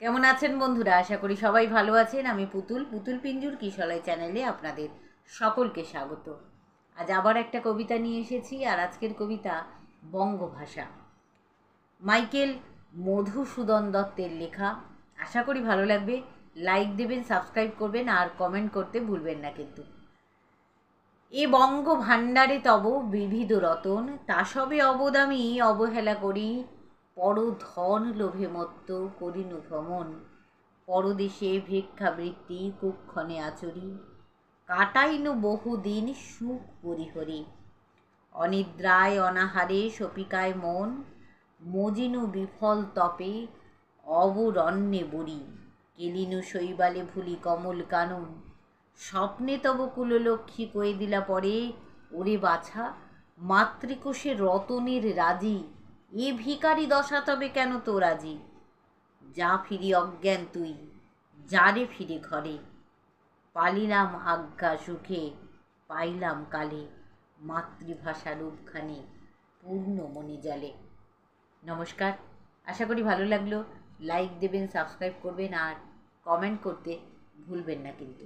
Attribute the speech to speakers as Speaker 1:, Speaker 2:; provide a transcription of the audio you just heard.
Speaker 1: কেমন আছেন বন্ধুরা? আশা করি সবাই ভালো আছেন। আমি পুতুল পিঞ্জুর কিশলয় চ্যানেলে আপনাদের সকলকে স্বাগত। আজ আবার একটা কবিতা নিয়ে এসেছি, আর আজকের কবিতা বঙ্গভাষা। মাইকেল মধুসূদন দত্তের লেখা। আশা করি ভালো লাগবে। লাইক দেবেন, সাবস্ক্রাইব করবেন আর কমেন্ট করতে ভুলবেন না কিন্তু। এ বঙ্গ ভাণ্ডারে তব বিবিধ রতন, তা সবে অবদামি অবহেলা করি। পরধন লোভে মত্ত করিনু ভ্রমণ, পরদেশে ভিক্ষাবৃত্তি কুক্ষণে আচরি। কাটাইনু বহুদিন সুখ পরিহরি, অনিদ্রায় অনাহারে শপিকায় মন। মজিনু বিফল তপে অবরণ্যে বুড়ি, কেলিনু শৈবালে ভুলি কমল কানন। স্বপ্নে তব কুললক্ষ্মী কয়ে দিলা পরে, ওরে বাছা মাতৃকোষে রতনের রাজি। এ ভিখারি দশা তবে কেন তোর আজি? যা ফিরি অজ্ঞান তুই, যারে ফিরে ঘরে। পালিলাম আজ্ঞা সুখে, পাইলাম কালে, মাতৃভাষা রূপখানি পূর্ণ মনে জালে। নমস্কার, আশা করি ভালো লাগলো। লাইক দেবেন, সাবস্ক্রাইব করবেন আর কমেন্ট করতে ভুলবেন না কিন্তু।